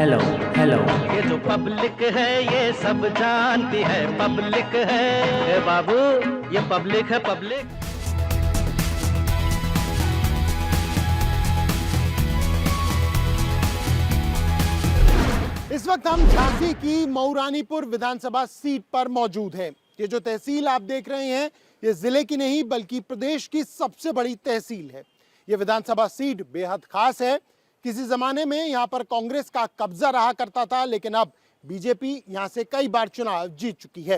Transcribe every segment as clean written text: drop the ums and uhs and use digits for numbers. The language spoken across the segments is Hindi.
Hello hello. ये जो पब्लिक है ये सब जानती है, पब्लिक है ए बाबू, ये पब्लिक है पब्लिक। इस वक्त हम झांसी की मऊरानीपुर विधानसभा सीट पर मौजूद हैं। ये जो तहसील आप देख रहे हैं ये जिले की नहीं बल्कि प्रदेश की सबसे बड़ी तहसील है। ये विधानसभा सीट बेहद खास है। किसी जमाने में यहाँ पर कांग्रेस का कब्जा रहा करता था, लेकिन अब बीजेपी यहाँ से कई बार चुनाव जीत चुकी है।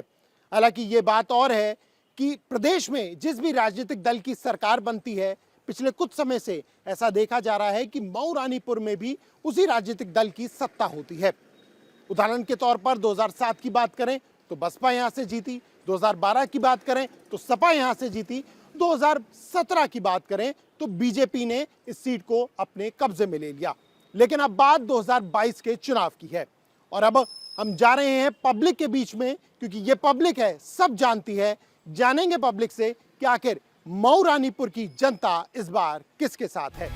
हालांकि ये बात और है कि प्रदेश में जिस भी राजनीतिक दल की सरकार बनती है, पिछले कुछ समय से ऐसा देखा जा रहा है कि मऊरानीपुर में भी उसी राजनीतिक दल की सत्ता होती है। उदाहरण के तौर पर 2007 की बात करें तो बसपा यहां से जीती, 2012 की बात करें तो सपा यहां से जीती, 2017 की बात करें तो बीजेपी ने इस सीट को अपने कब्जे में ले लिया। लेकिन अब बात 2022 के चुनाव की है और अब हम जा रहे हैं पब्लिक के बीच में, क्योंकि ये पब्लिक है, सब जानती है। जानेंगे पब्लिक से कि आखिर मऊरानीपुर की जनता इस बार किसके साथ है।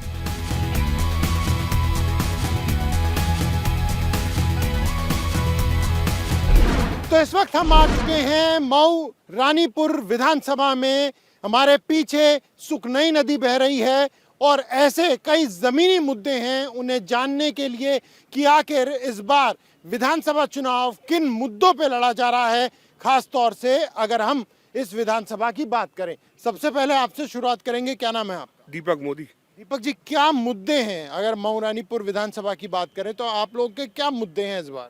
तो इस वक्त हम आ चुके हैं मऊरानीपुर विधानसभा में। हमारे पीछे सुखनई नदी बह रही है और ऐसे कई जमीनी मुद्दे हैं उन्हें जानने के लिए कि आखिर इस बार विधानसभा चुनाव किन मुद्दों पे लड़ा जा रहा है। खास तौर से अगर हम इस विधानसभा की बात करें, सबसे पहले आपसे शुरुआत करेंगे। क्या नाम है आपका? दीपक मोदी। दीपक जी, क्या मुद्दे हैं अगर मऊरानीपुर विधानसभा की बात करें तो आप लोग के क्या मुद्दे हैं इस बार?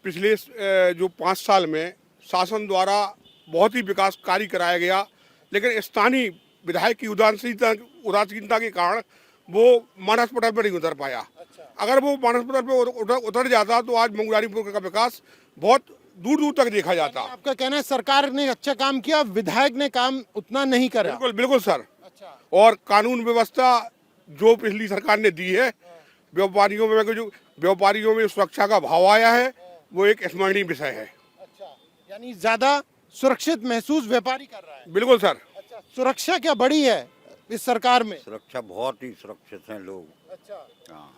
पिछले जो 5 साल में शासन द्वारा बहुत ही विकास कार्य कराया गया, लेकिन स्थानीय विधायक की उदासीनता के कारण वो मानस पटल पर नहीं उतर पाया। अगर वो मानस पटल पर उतर जाता तो आज मऊरानीपुर का विकास बहुत दूर दूर तक देखा जाता। आपका कहना है सरकार ने अच्छा काम किया, विधायक ने काम उतना नहीं करा? बिल्कुल बिल्कुल सर। और कानून व्यवस्था जो पिछली सरकार ने दी है, व्यापारियों में सुरक्षा का भाव आया है, वो एक स्मरणीय विषय है। यानी ज्यादा सुरक्षित महसूस व्यापारी कर रहा है? बिल्कुल सर। सुरक्षा क्या बड़ी है इस सरकार में? सुरक्षा बहुत ही सुरक्षित हैं लोग। हाँ,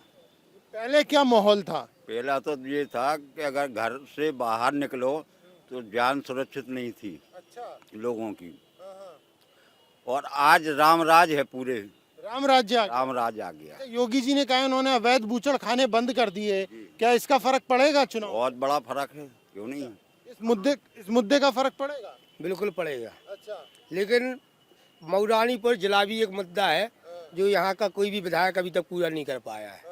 पहले क्या माहौल था? पहला तो ये था कि अगर घर से बाहर निकलो तो जान सुरक्षित नहीं थी लोगों की। और आज राम राज है, पूरे राम राज्य राम राज आ गया। योगी जी ने कहा उन्होंने अवैध बूचड़ खाने बंद कर दिए, क्या इसका फर्क पड़ेगा चुनाव? बहुत बड़ा फर्क है, क्यों नहीं? इस मुद्दे का फर्क पड़ेगा? बिल्कुल पड़ेगा। लेकिन मऊरानीपुर जिला भी एक मुद्दा है जो यहाँ का कोई भी विधायक अभी तक पूरा नहीं कर पाया है।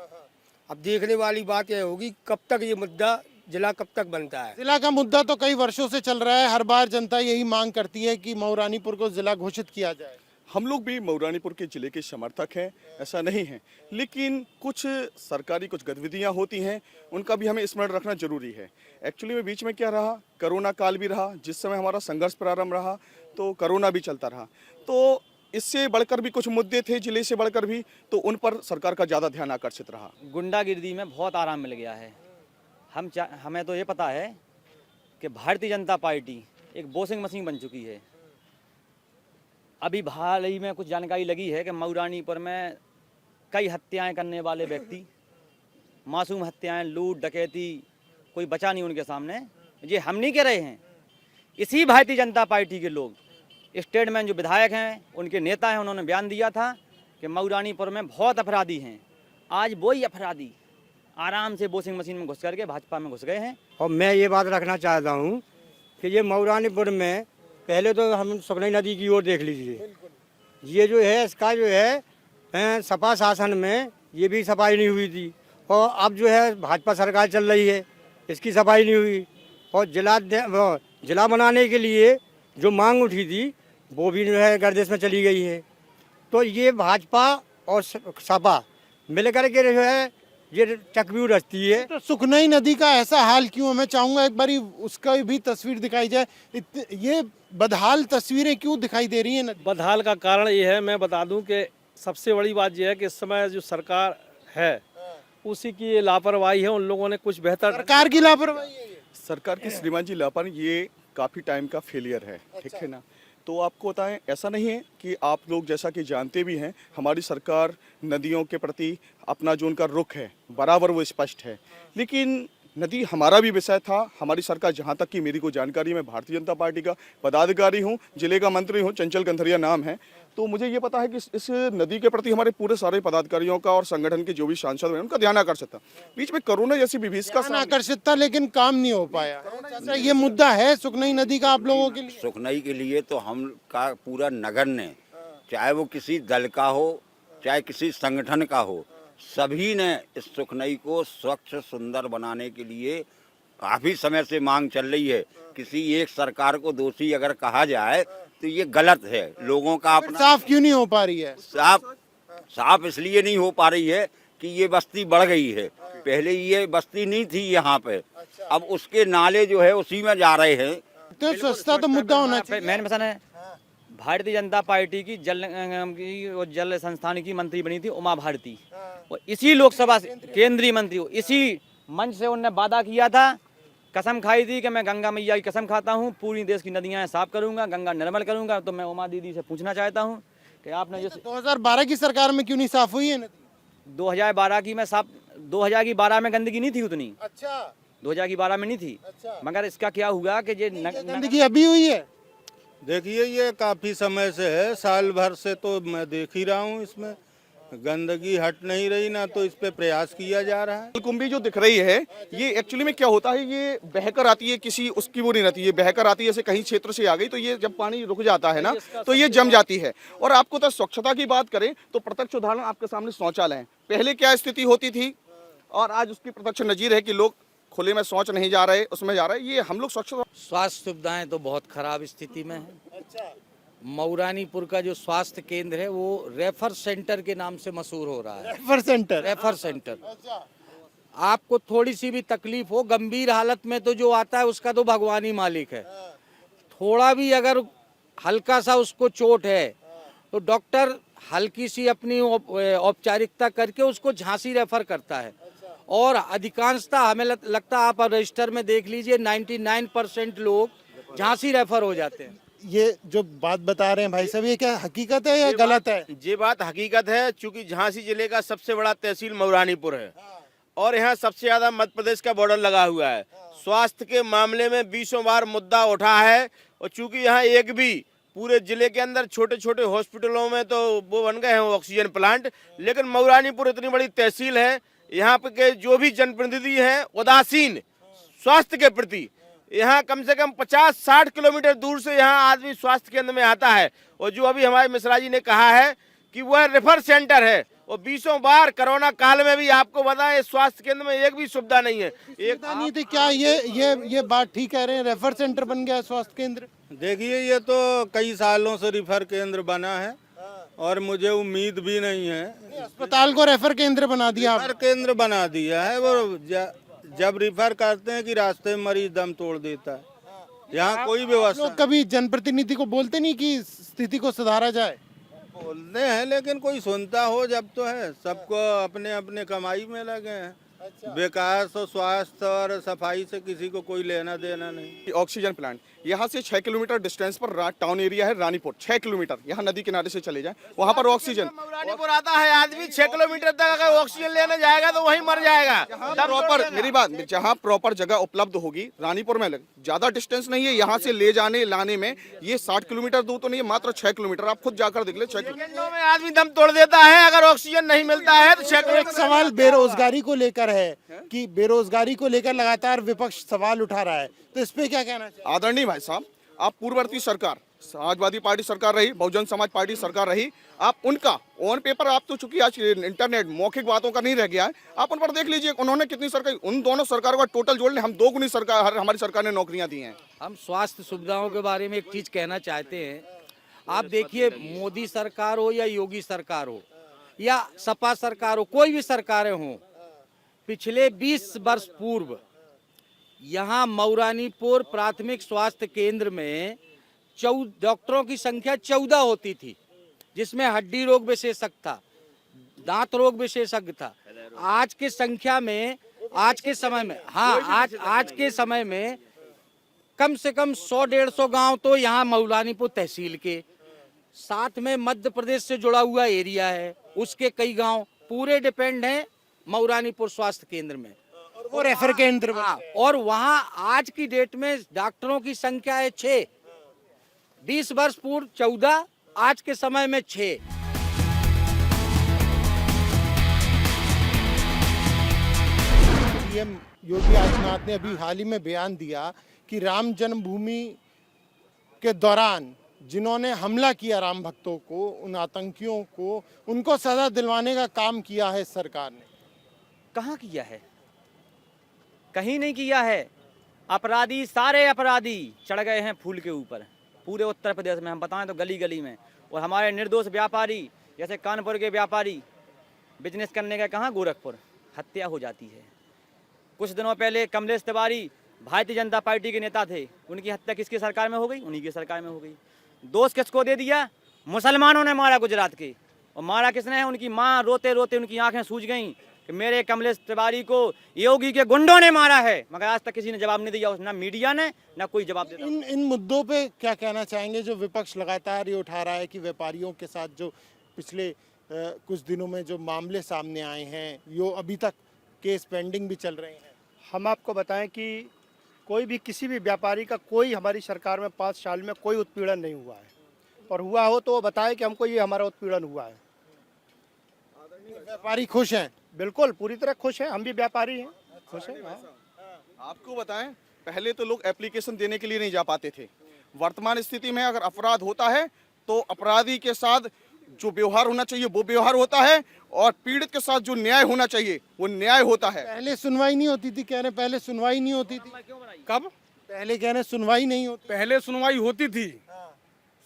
अब देखने वाली बात यह होगी कब तक ये मुद्दा जिला कब तक बनता है। जिला का मुद्दा तो कई वर्षों से चल रहा है, हर बार जनता यही मांग करती है कि मऊरानीपुर को जिला घोषित किया जाए। हम लोग भी मऊरानीपुर के जिले के समर्थक हैं, ऐसा नहीं है, लेकिन कुछ सरकारी कुछ गतिविधियां होती हैं, उनका भी हमें स्मरण रखना जरूरी है। एक्चुअली में बीच में क्या रहा, कोरोना काल भी रहा, जिस समय हमारा संघर्ष प्रारंभ रहा तो कोरोना भी चलता रहा, तो इससे बढ़कर भी कुछ मुद्दे थे जिले से बढ़कर भी, तो उन पर सरकार का ज़्यादा ध्यान आकर्षित रहा। गुंडागिर्दी में बहुत आराम मिल गया है। हमें तो ये पता है कि भारतीय जनता पार्टी एक वॉशिंग मशीन बन चुकी है। अभी हाल ही में कुछ जानकारी लगी है कि मऊरानीपुर में कई हत्याएं करने वाले व्यक्ति, मासूम हत्याएं, लूट डकैती, कोई बचा नहीं उनके सामने। ये हम नहीं कह रहे हैं, इसी भारतीय जनता पार्टी के लोग, स्टेट में जो विधायक हैं, उनके नेता हैं, उन्होंने बयान दिया था कि मऊरानीपुर में बहुत अपराधी हैं। आज वही अपराधी आराम से वॉशिंग मशीन में घुस करके भाजपा में घुस गए हैं। और मैं ये बात रखना चाहता हूँ कि ये मऊरानीपुर में पहले तो हम सुखनई नदी की ओर देख लीजिए, ये जो है इसका जो है सपा शासन में ये भी सफाई नहीं हुई थी, और अब जो है भाजपा सरकार चल रही है, इसकी सफाई नहीं हुई। और जिला बनाने के लिए जो मांग उठी थी वो भी जो है गर्दिश में चली गई है। तो ये भाजपा और सपा मिलकर के जो है ये चक्रव्यूह रचती है। तो सुखनई नदी का ऐसा हाल क्यों? मैं चाहूंगा एक बारी उसका भी तस्वीर दिखाई जाए। ये बदहाल तस्वीरें क्यों दिखाई दे रही हैं? बदहाल का कारण ये है, मैं बता दूं कि सबसे बड़ी बात यह है कि इस समय जो सरकार है उसी की लापरवाही है। उन लोगों ने कुछ बेहतर, सरकार की लापरवाही है? सरकार की श्रीमान जी लापरवाही, ये काफ़ी टाइम का फेलियर है, ठीक है ना। तो आपको बताएं, ऐसा नहीं है कि आप लोग जैसा कि जानते भी हैं, हमारी सरकार नदियों के प्रति अपना जो उनका रुख है बराबर वो स्पष्ट है। लेकिन नदी हमारा भी विषय था। हमारी सरकार, जहां तक कि मेरी को जानकारी, मैं भारतीय जनता पार्टी का पदाधिकारी हूं, जिले का मंत्री हूं, चंचल कंथरिया नाम है, तो मुझे ये पता है कि इस नदी के प्रति हमारे पूरे सारे पदाधिकारियों का और संगठन के जो भी सांसद हैं उनका ध्यान आकर्षित था। बीच में कोरोना जैसी विभीषिका आकर्षित था लेकिन काम नहीं हो पाया। अच्छा, ये मुद्दा है सुखनई नदी का आप लोगों के लिए? सुखनई के लिए तो हम का पूरा नगर ने, चाहे वो किसी दल का हो चाहे किसी संगठन का हो, सभी ने इस सुखनई को स्वच्छ सुंदर बनाने के लिए काफी समय से मांग चल रही है। किसी एक सरकार को दोषी अगर कहा जाए तो ये गलत है। लोगों का अपना साफ क्यों नहीं हो पा रही है? साफ इसलिए नहीं हो पा रही है कि ये बस्ती बढ़ गई है। पहले ये बस्ती नहीं थी यहाँ पे, अब उसके नाले जो है उसी में जा रहे हैं। तो स्वच्छता तो मुद्दा होना चाहिए। मैंने मसलन है भारतीय जनता पार्टी की जल संस्थान की मंत्री बनी थी उमा भारती, और इसी लोकसभा से केंद्रीय मंत्री हो, इसी मंच से उन्होंने वादा किया था, कसम खाई थी कि मैं गंगा मैया की कसम खाता हूँ, पूरी देश की नदियाँ साफ करूंगा, गंगा निर्मल करूंगा। तो मैं उमा दीदी से पूछना चाहता हूँ कि आपने जो 2012 की सरकार में क्यों नहीं साफ हुई है नदी? 2012 की में साफ, 2012 में गंदगी नहीं थी उतनी। अच्छा, 2012 में नहीं थी। मगर इसका क्या हुआ कि ये गंदगी अभी हुई है? देखिए, ये काफी समय से है, साल भर से तो मैं देख ही रहा हूँ, इसमें गंदगी हट नहीं रही, ना तो इस पे प्रयास किया जा रहा है। जलकुंभी जो दिख रही है, ये एक्चुअली में क्या होता है, ये बहकर आती है, किसी उसकी वो नहीं रहती, ये बहकर आती है, जैसे कहीं क्षेत्र से आ गई तो ये जब पानी रुक जाता है ना तो ये जम जाती है। और आपको तो स्वच्छता की बात करें तो प्रत्यक्ष उदाहरण आपके सामने शौचालय है। पहले क्या स्थिति होती थी और आज उसकी प्रत्यक्ष नजीर है कि लोग खुले में शौच नहीं जा रहे, उसमें जा रहे। ये हम लोग स्वच्छता, स्वास्थ्य सुविधाएं तो बहुत खराब स्थिति में है। मऊरानीपुर का जो स्वास्थ्य केंद्र है वो रेफर सेंटर के नाम से मशहूर हो रहा है। Refer centre. आपको थोड़ी सी भी तकलीफ हो, गंभीर हालत में तो जो आता है उसका तो भगवान ही मालिक है। थोड़ा भी अगर हल्का सा उसको चोट है तो डॉक्टर हल्की सी अपनी औपचारिकता करके उसको झांसी रेफर करता है। और अधिकांशतः हमें लगता है, आप रजिस्टर में देख लीजिए, 99% लोग झांसी रेफर हो जाते हैं। ये जो बात बता रहे हैं भाई साहब, ये क्या हकीकत है या गलत है? ये बात हकीकत है, क्योंकि झांसी जिले का सबसे बड़ा तहसील मऊरानीपुर है और यहाँ सबसे ज्यादा मध्य प्रदेश का बॉर्डर लगा हुआ है। स्वास्थ्य के मामले में 20 बार मुद्दा उठा है, और चूंकि यहाँ एक भी पूरे जिले के अंदर छोटे छोटे हॉस्पिटलों में तो वो बन गए हैं ऑक्सीजन प्लांट, लेकिन मऊरानीपुर इतनी बड़ी तहसील है, यहाँ पे के जो भी जनप्रतिनिधि हैं उदासीन स्वास्थ्य के प्रति। यहाँ कम से कम 50-60 किलोमीटर दूर से यहाँ आदमी स्वास्थ्य केंद्र में आता है, और जो अभी हमारे मिश्रा जी ने कहा है कि वह रेफर सेंटर है, और 20 बार कोरोना काल में भी आपको बताएं स्वास्थ्य केंद्र में एक भी सुविधा नहीं है। एक नहीं थी क्या? ये बात ठीक कह रहे हैं, रेफर सेंटर बन गया स्वास्थ्य केंद्र? देखिए, ये तो कई सालों से रेफर केंद्र बना है और मुझे उम्मीद भी नहीं है। अस्पताल को रेफर केंद्र बना दिया? रेफर केंद्र बना दिया है। वो जब रिफर करते हैं कि रास्ते में मरीज दम तोड़ देता है, यहाँ कोई व्यवस्था। लोग कभी जनप्रतिनिधि को बोलते नहीं कि स्थिति को सुधारा जाए? बोलते हैं, लेकिन कोई सुनता हो जब तो है। सबको अपने अपने कमाई में लगे हैं। विकास और स्वास्थ्य और सफाई से किसी को कोई लेना देना नहीं। ऑक्सीजन प्लांट यहाँ से 6 किलोमीटर डिस्टेंस पर टाउन एरिया है रानीपुर, 6 किलोमीटर यहाँ नदी किनारे से चले जाएं, वहाँ पर ऑक्सीजन। मऊरानीपुर आता है आदमी 6 किलोमीटर तक अगर ऑक्सीजन लेने जाएगा तो वहीं मर जाएगा। प्रॉपर, मेरी बात, जहाँ प्रॉपर जगह उपलब्ध होगी रानीपुर में, ज्यादा डिस्टेंस नहीं है यहाँ से ले जाने लाने में। ये 60 किलोमीटर दूर तो नहीं है, मात्र 6 किलोमीटर। आप खुद जाकर देख ले, 6 किलोमीटर में आदमी दम तोड़ देता है अगर ऑक्सीजन नहीं मिलता है तो 6 किलोमीटर। एक सवाल बेरोजगारी को लेकर है कि बेरोजगारी को लेकर लगातार विपक्ष सवाल उठा रहा है, तो इस पे क्या कहना चाहिए? आदरणीय भाई साहब, आप पूर्ववर्ती सरकार, समाजवादी पार्टी सरकार रही, बहुजन समाज पार्टी सरकार रही, आप उनका ऑन पेपर, आप तो चूंकि आज इंटरनेट मौखिक बातों का नहीं रह गया है, आप उन पर देख लीजिए उन्होंने कितनी सरकार, उन दोनों सरकारों का टोटल जोड़ ले, हम 2 गुनी सरकार, हमारी सरकार ने नौकरियां दी हैं। हम स्वास्थ्य सुविधाओं के बारे में एक चीज कहना चाहते हैं। आप देखिए, मोदी सरकार हो या योगी सरकार हो या सपा सरकार हो, कोई भी सरकारें हो, पिछले 20 वर्ष पूर्व यहाँ मऊरानीपुर प्राथमिक स्वास्थ्य केंद्र में डॉक्टरों की संख्या 14 होती थी, जिसमें हड्डी रोग विशेषज्ञ था, दांत रोग विशेषज्ञ था। आज के संख्या में, आज के समय में, हाँ, आज के समय में कम से कम 100-150 गांव तो यहाँ मौलानीपुर तहसील के साथ में मध्य प्रदेश से जुड़ा हुआ एरिया है, उसके कई गांव पूरे डिपेंड हैं मौलानीपुर स्वास्थ्य केंद्र में। वो रेफर केंद्र हाँ, और वहाँ आज की डेट में डॉक्टरों की संख्या है 6, 20 वर्ष पूर्व 14, आज के समय में 6। सीएम योगी आदित्यनाथ ने अभी हाल ही में बयान दिया कि राम जन्मभूमि के दौरान जिन्होंने हमला किया राम भक्तों को, उन आतंकियों को, उनको सजा दिलवाने का काम किया है सरकार ने। कहाँ किया है? कहीं नहीं किया है। अपराधी, सारे अपराधी चढ़ गए हैं फूल के ऊपर पूरे उत्तर प्रदेश में, हम बताएं तो गली गली में। और हमारे निर्दोष व्यापारी, जैसे कानपुर के व्यापारी बिजनेस करने का, कहाँ गोरखपुर, हत्या हो जाती है। कुछ दिनों पहले कमलेश तिवारी भारतीय जनता पार्टी के नेता थे, उनकी हत्या किसकी सरकार में हो गई? उन्हीं की सरकार में हो गई। दोष किसको दे दिया? मुसलमानों ने मारा गुजरात के। और मारा किसने है? उनकी माँ रोते रोते उनकी आंखें सूज गईं कि मेरे कमलेश तिवारी को योगी के गुंडों ने मारा है, मगर आज तक किसी ने जवाब नहीं दिया, ना मीडिया ने, ना कोई जवाब देता। इन मुद्दों पे क्या कहना चाहेंगे जो विपक्ष लगातार ये उठा रहा है कि व्यापारियों के साथ जो पिछले कुछ दिनों में जो मामले सामने आए हैं, यो अभी तक केस पेंडिंग भी चल रहे हैं? हम आपको बताएं कि कोई भी किसी भी व्यापारी का कोई हमारी सरकार में 5 साल में कोई उत्पीड़न नहीं हुआ है, और हुआ हो तो वो बताए कि हमको ये हमारा उत्पीड़न हुआ है। व्यापारी खुश हैं? बिल्कुल पूरी तरह खुश हैं, हम भी व्यापारी हैं, खुश हैं। आपको बताएं, पहले तो लोग एप्लीकेशन देने के लिए नहीं जा पाते थे। वर्तमान स्थिति में अगर अपराध होता है तो अपराधी के साथ जो व्यवहार होना चाहिए वो व्यवहार होता है, और पीड़ित के साथ जो न्याय होना चाहिए वो न्याय होता है। पहले सुनवाई नहीं होती थी, कह रहे पहले सुनवाई नहीं होती थी। कब? पहले कह रहे सुनवाई नहीं होती। पहले सुनवाई होती थी,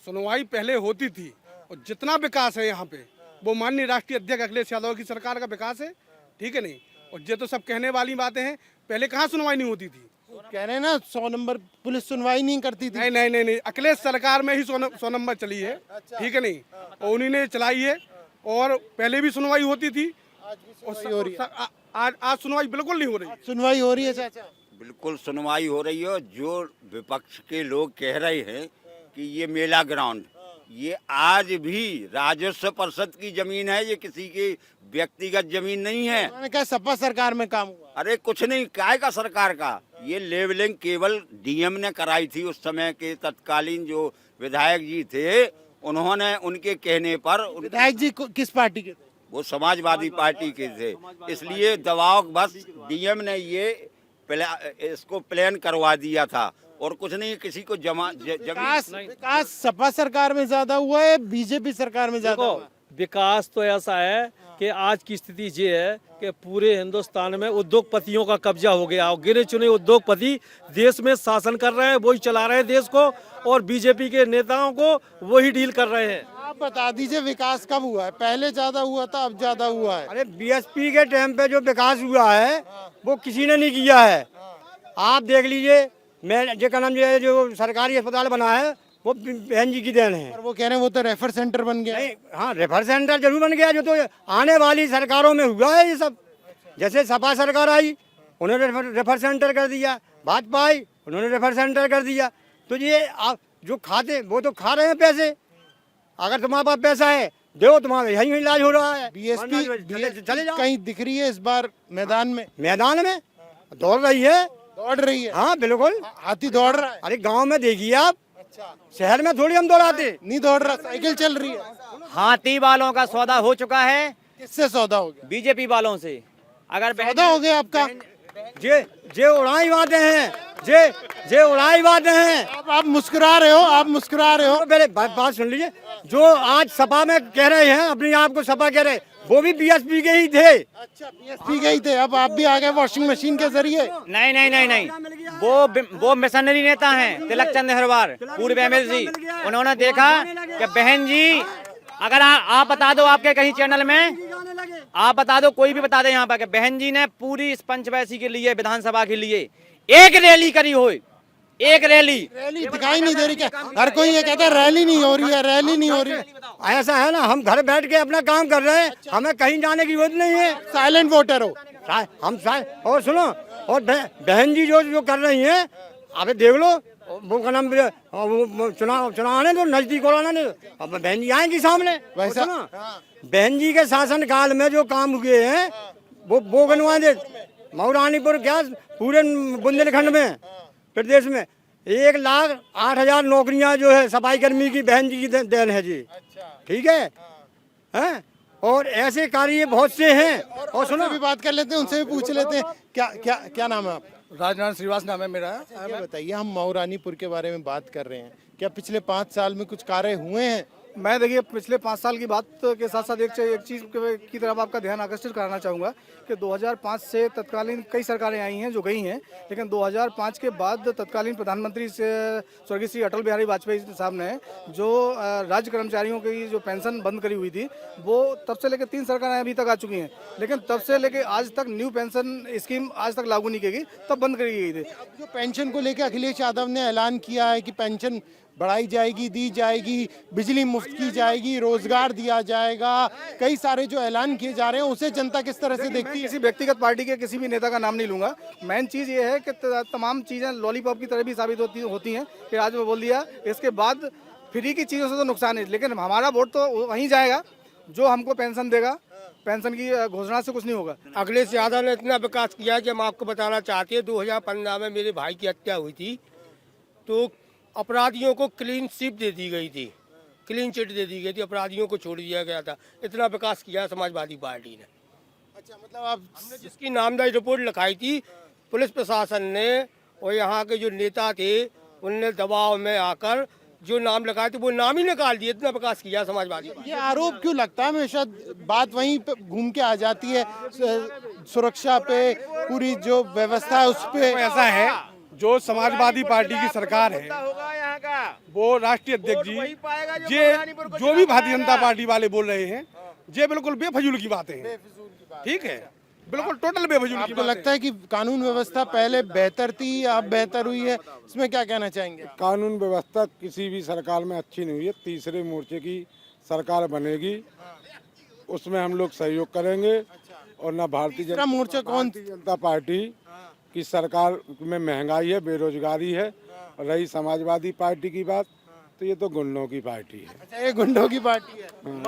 सुनवाई पहले होती थी, और जितना विकास है यहाँ पे वो माननीय राष्ट्रीय अध्यक्ष अखिलेश यादव की सरकार का विकास है, ठीक है नहीं? और ये तो सब कहने वाली बातें हैं, पहले कहाँ सुनवाई नहीं होती थी? कह रहे हैं ना 100 नंबर पुलिस सुनवाई नहीं करती थी। नहीं, अखिलेश सरकार में ही 100 नंबर चली है, ठीक है नहीं? और उन्हीं ने चलाई है, और पहले भी सुनवाई होती थी, आज सुनवाई बिल्कुल नहीं हो रही। सुनवाई हो रही है चाचा? बिल्कुल सुनवाई हो रही है। जो विपक्ष के लोग कह रहे हैं कि ये मेला ग्राउंड, ये आज भी राजस्व परिषद की जमीन है, ये किसी की व्यक्तिगत जमीन नहीं है। उन्होंने कहा सपा सरकार में काम हुआ। अरे कुछ नहीं, काय का सरकार का, ये लेवलिंग केवल डीएम ने कराई थी। उस समय के तत्कालीन जो विधायक जी थे, उन्होंने उनके कहने पर, विधायक जी किस पार्टी के थे? वो समाजवादी पार्टी के थे, इसलिए दबाव बस डीएम ने ये इसको प्लान करवा दिया था, और कुछ नहीं। किसी को विकास सपा सरकार में ज्यादा हुआ है, बीजेपी सरकार में ज्यादा हुआ? विकास तो ऐसा है कि आज की स्थिति ये है कि पूरे हिंदुस्तान में उद्योगपतियों का कब्जा हो गया, और गिने चुने उद्योगपति देश में शासन कर रहे हैं, वही चला रहे हैं देश को, और बीजेपी के नेताओं को वही डील कर रहे हैं। आप बता दीजिए विकास कब हुआ है? पहले ज्यादा हुआ था, अब ज्यादा हुआ है? अरे बीएसपी के टाइम पे जो विकास हुआ है वो किसी ने नहीं किया है। आप देख लीजिए, मैं जो का नाम जो सरकारी अस्पताल बना है वो बहन जी की देन है। और वो कह रहे हैं वो तो रेफर सेंटर बन गया। हाँ, रेफर सेंटर जरूर बन गया, जो तो आने वाली सरकारों में हुआ है ये सब। जैसे सपा सरकार आई, उन्होंने रेफर सेंटर कर दिया, भाजपा आई, उन्होंने रेफर सेंटर कर दिया। तो ये आप जो खाते वो तो खा रहे हैं पैसे। अगर तुम्हारे पास पैसा है दो, तुम्हारा यही इलाज हो रहा है। बीएसपी चले जाओ। कहीं दिख रही है इस बार मैदान में? मैदान में दौड़ रही है, दौड़ रही है। हाँ बिल्कुल, हाथी दौड़ रहा है। अरे गांव में देखिए आप, शहर में थोड़ी हम दौड़ाते। नहीं दौड़ रहा, साइकिल चल रही है। हाथी वालों का सौदा हो चुका है। किससे सौदा हो गया? बीजेपी वालों से। अगर सौदा हो गया आपका? जे उड़ाई बातें हैं, जे उड़ाई बातें हैं। आप मुस्कुरा रहे हो, आप मुस्कुरा रहे हो। मेरे बात सुन लीजिए, जो आज सपा में कह रहे हैं, अपने आप को सपा कह रहे, वो भी बीएसपी के ही थे। अच्छा, बीएसपी के ही थे, अब आप भी आ गए वॉशिंग मशीन के जरिए। नहीं, वो मिशनरी नेता हैं, तिलक चंद नेहरवार, पूर्व एमएलसी। उन्होंने देखा कि बहन जी, अगर आप बता दो, आपके कहीं चैनल में आप बता दो, कोई भी बता दे यहाँ पर, कि बहन जी ने पूरी इस पंचवैसी के लिए, विधानसभा के लिए एक रैली करी हो। एक रैली दिखाई नहीं दे रही क्या? हर कोई ये कहता है रैली नहीं हो रही है, रैली नहीं हो रही है। ऐसा है ना, हम घर बैठ के अपना काम कर रहे हैं, हमें कहीं जाने की जरूरत नहीं है। साइलेंट वोटर हो हम। और सुनो, और बहन जी जो कर रही हैं, अबे देख लो, वो का नाम चुनाव आने दो, नजदीक और आने दो, अब बहन जी आएंगी सामने। वैसा बहन जी के शासन काल में जो काम हुए हैं वो बनवा दे। मऊरानीपुर क्या पूरे बुंदेलखंड में प्रदेश में 1,08,000 नौकरियां जो है सफाई कर्मी की बहन जी की देन है जी। ठीक है, हैं? और ऐसे कार्य बहुत से हैं। और सुनो भी बात कर लेते हैं, उनसे भी पूछ लेते हैं। क्या क्या क्या नाम है आपका? राजनारायण श्रीवास नाम है मेरा। ये बताइए, हम मऊरानीपुर के बारे में बात कर रहे हैं, क्या पिछले 5 साल में कुछ कार्य हुए हैं? मैं देखिए पिछले 5 साल की बात के साथ साथ एक चीज़ की तरफ आपका ध्यान आकर्षित कराना चाहूँगा कि 2005 से तत्कालीन कई सरकारें आई हैं जो गई हैं, लेकिन 2005 के बाद तत्कालीन प्रधानमंत्री से स्वर्गीय श्री अटल बिहारी वाजपेयी साहब ने जो राज्य कर्मचारियों की जो पेंशन बंद करी हुई थी, वो तब से लेकर 3 सरकारें अभी तक आ चुकी हैं, लेकिन तब से लेकर आज तक न्यू पेंशन स्कीम आज तक लागू नहीं की गई, तब बंद करी गई थी। जो पेंशन को लेकर अखिलेश यादव ने ऐलान किया है कि पेंशन बढ़ाई जाएगी, दी जाएगी, बिजली मुफ्त की जाएगी, रोजगार दिया जाएगा, कई सारे जो ऐलान किए जा रहे हैं, उसे जनता किस तरह से देखती है? किसी व्यक्तिगत पार्टी के किसी भी नेता का नाम नहीं लूंगा। मेन चीज़ ये है कि तमाम चीज़ें लॉलीपॉप की तरह भी साबित होती हैं कि आज मैं बोल दिया, इसके बाद फ्री की चीज़ों से तो नुकसान है, लेकिन हमारा वोट तो वहीं जाएगा जो हमको पेंशन देगा। पेंशन की घोषणा से कुछ नहीं होगा। अखिलेश यादव ने इतना विकास किया कि हम आपको बताना चाहते हैं, 2015 में मेरे भाई की हत्या हुई थी तो अपराधियों को क्लीन चिट दे दी गई थी, क्लीन चिट दे दी गई थी, अपराधियों को छोड़ दिया गया था। इतना विकास किया समाजवादी पार्टी ने। अच्छा, मतलब आप हमने जिसकी नामदारी रिपोर्ट लिखाई थी, पुलिस प्रशासन ने और यहाँ के जो नेता थे उनने दबाव में आकर जो नाम लिखाए थे वो नाम ही निकाल दिए। इतना विकास किया समाजवादी पार्टी। ये आरोप क्यों लगता है? हमेशा बात वहीं पे घूम के आ जाती है, सुरक्षा पे, पूरी जो व्यवस्था है उस पे। ऐसा है, जो समाजवादी पार्टी की सरकार है वो राष्ट्रीय अध्यक्ष जी ये जो भी भारतीय जनता पार्टी वाले बोल रहे हैं, ये बिल्कुल बेफजूल की बातें हैं। ठीक है, बिल्कुल टोटल बेफजूल की आपको बातें। लगता है कि कानून व्यवस्था पहले बेहतर थी, अब बेहतर हुई है, इसमें क्या कहना चाहेंगे? कानून व्यवस्था किसी भी सरकार में अच्छी नहीं हुई है। तीसरे मोर्चे की सरकार बनेगी, उसमें हम लोग सहयोग करेंगे। और ना भारतीय जनता पार्टी की सरकार में महंगाई है, बेरोजगारी है। और रही समाजवादी पार्टी की बात, तो ये तो गुंडों की पार्टी है। अच्छा, ये गुंडों की पार्टी है।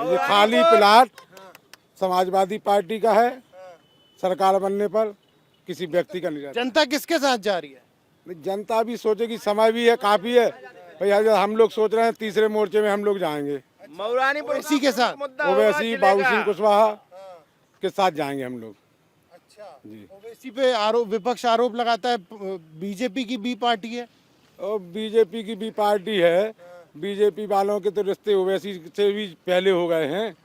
ये खाली प्लाट समाजवादी पार्टी का है। सरकार बनने पर किसी व्यक्ति का नहीं रहता। जनता किसके साथ जा रही है? जनता भी सोचेगी, समय भी है, काफी है भैया। हम लोग सोच रहे हैं तीसरे मोर्चे में हम लोग जाएंगे, मऊरानीपुर इसी के साथ। ओवैसी बाबू सिंह कुशवाहा के साथ जाएंगे हम लोग। अच्छा जी, ओवैसी पे आरोप, विपक्ष आरोप लगाता है बीजेपी की बी पार्टी है। और बीजेपी की भी पार्टी है। बीजेपी वालों के तो रिश्ते ओवैसी से भी पहले हो गए हैं,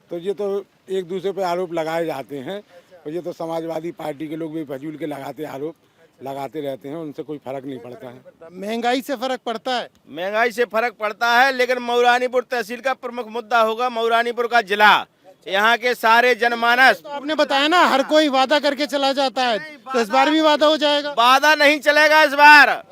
तो ये तो एक दूसरे पे आरोप लगाए जाते हैं। और ये तो समाजवादी पार्टी के लोग भी फजूल के आरोप लगाते रहते हैं, उनसे कोई फर्क नहीं पड़ता है। महंगाई से फर्क पड़ता है? महंगाई से फर्क पड़ता है, लेकिन मऊरानीपुर तहसील का प्रमुख मुद्दा होगा मऊरानीपुर का जिला। यहाँ के सारे जनमानस, तो आपने बताया ना, हर कोई वादा करके चला जाता है, तो इस बार भी वादा हो जाएगा? वादा नहीं चलेगा इस बार,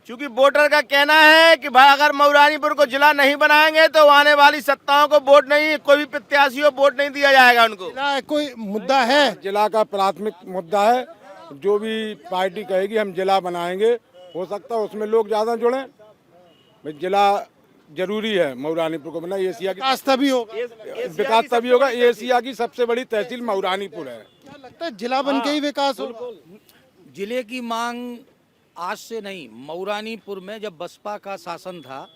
क्योंकि वोटर का कहना है कि भाई अगर मऊरानीपुर को जिला नहीं बनाएंगे तो आने वाली सत्ताओं को वोट नहीं, कोई भी प्रत्याशी को वोट नहीं दिया जाएगा उनको। जिला कोई मुद्दा है? जिला का प्राथमिक मुद्दा है। जो भी पार्टी कहेगी हम जिला बनाएंगे, हो सकता है उसमें लोग ज्यादा जुड़े। भाई जिला जरूरी है मऊरानीपुर को बना। एशिया की विकास तभी होगा। विकास तभी होगा। एशिया की सबसे बड़ी तहसील मऊरानीपुर है। क्या लगता है जिला बन के ही विकास होगा? जिले की मांग आज से नहीं, मऊरानीपुर में जब बसपा का शासन था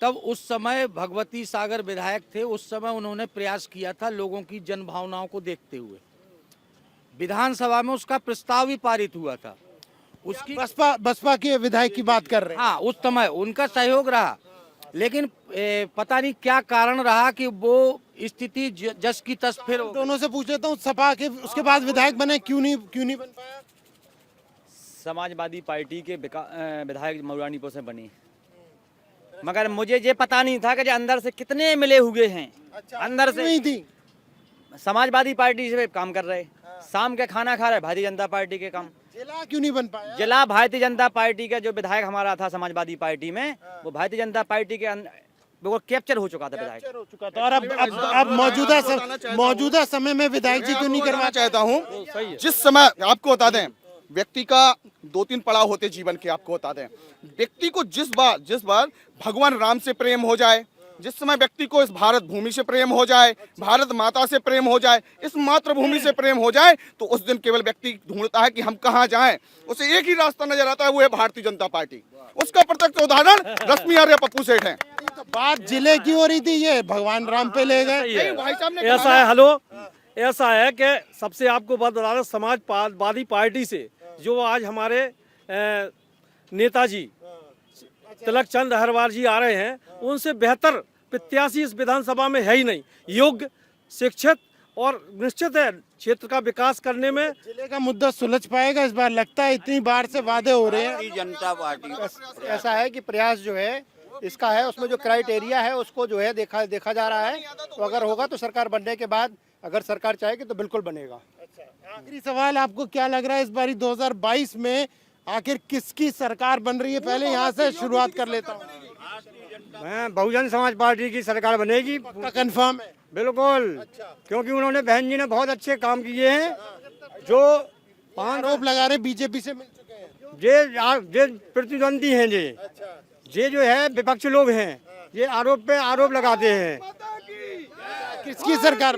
तब उस समय भगवती सागर विधायक थे, उस समय उन्होंने प्रयास किया था लोगों की जन भावनाओं को देखते हुए, विधानसभा में उसका प्रस्ताव भी पारित हुआ था। उसकी बसपा के विधायक की बात कर रहे हैं? हाँ, उस समय उनका सहयोग रहा, लेकिन पता नहीं क्या कारण रहा कि वो स्थिति जस की तस फिर। दोनों से पूछ लेता हूँ, सपा के उसके बाद विधायक बने, क्यों नहीं बन पाया? समाजवादी पार्टी के विधायक मऊरानीपुर से बनी, मगर मुझे ये पता नहीं था कि जो अंदर से कितने मिले हुए हैं। अच्छा, अंदर से नहीं थी। समाजवादी पार्टी से काम कर रहे, शाम के खाना खा रहे भारतीय जनता पार्टी के काम। जिला क्यों नहीं बन पाया? जिला भारतीय जनता पार्टी का जो विधायक हमारा था समाजवादी पार्टी में, वो भारतीय जनता पार्टी के वो कैप्चर हो चुका था, विधायक हो चुका था। और अब मौजूदा समय में विधायक जी क्यों नहीं करवाना? चाहता हूँ, जिस समय आपको बता दें व्यक्ति का 2-3 पड़ाव होते जीवन के, आपको बता दें। व्यक्ति को जिस बार भगवान राम से प्रेम हो जाए, जिस समय व्यक्ति को इस भारत भूमि से प्रेम हो जाए, भारत माता से प्रेम हो जाए, इस मातृभूमि से प्रेम हो जाए, तो उस दिन केवल व्यक्ति ढूंढता है कि हम कहाँ जाएं। उसे एक ही रास्ता नजर आता है, वो है भारतीय जनता पार्टी। उसका प्रत्यक्ष उदाहरण रश्मि आर्य पप्पू सेठ हैं। तो बात जिले की हो रही थी, ये भगवान राम पे ले गए। भाई साहब ने ऐसा है, हेलो, ऐसा है कि सबसे आपको बात बता दें, समाजवादी पार्टी से जो आज हमारे नेताजी तिलक चंद अहरवार जी आ रहे हैं, उनसे बेहतर प्रत्याशी इस विधानसभा में है ही नहीं। योग्य, शिक्षित और निश्चित है क्षेत्र का विकास करने में। जिले का मुद्दा सुलझ पाएगा इस बार? लगता है इतनी बार से वादे हो रहे हैं। जनता पार्टी ऐसा है कि प्रयास जो है इसका है, उसमें जो क्राइटेरिया है उसको जो है देखा जा रहा है। तो अगर होगा तो सरकार बनने के बाद, अगर सरकार चाहेगी तो बिल्कुल बनेगा। आखिरी सवाल, आपको क्या लग रहा है इस बारी 2022 में आखिर किसकी सरकार बन रही है? पहले यहाँ से शुरुआत कर लेता हूँ। मैं बहुजन समाज पार्टी की सरकार बनेगी, कंफर्म है? बिल्कुल। क्योंकि उन्होंने, बहन जी ने बहुत अच्छे काम किए हैं। जो आरोप लगा रहे बीजेपी से मिल चुके हैं, जे प्रतिद्वंदी हैं, जे जो है विपक्ष लोग हैं, ये आरोप पे आरोप लगाते हैं। किसकी सरकार?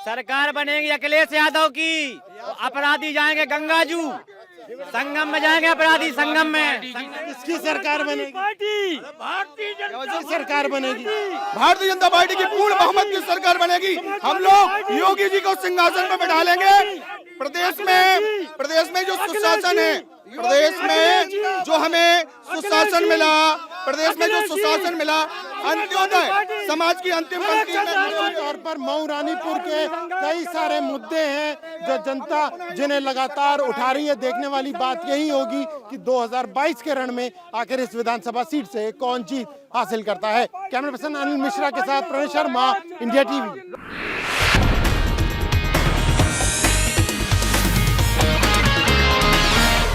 सरकार बनेगी अखिलेश यादव की। अपराधी जाएंगे गंगाजू, संगम में जाएंगे अपराधी, संगम में। किसकी सरकार बनेगी? भारतीय सरकार बनेगी। भारतीय जनता पार्टी की पूर्ण बहुमत की सरकार बनेगी। हम लोग योगी जी को सिंहासन पर बैठा लेंगे। प्रदेश में जो सुशासन है, प्रदेश में जो हमें सुशासन मिला, प्रदेश में जो सुशासन मिला, अंत्योदय समाज की अंतिम पंक्ति में। तौर पर मऊ रानीपुर के कई सारे मुद्दे हैं जो जनता जिन्हें लगातार उठा रही है। देखने वाली बात यही होगी कि 2022 के रण में आखिर इस विधानसभा सीट से कौन जीत हासिल करता है। कैमरा पर्सन अनिल मिश्रा के साथ प्रणय शर्मा, इंडिया टीवी।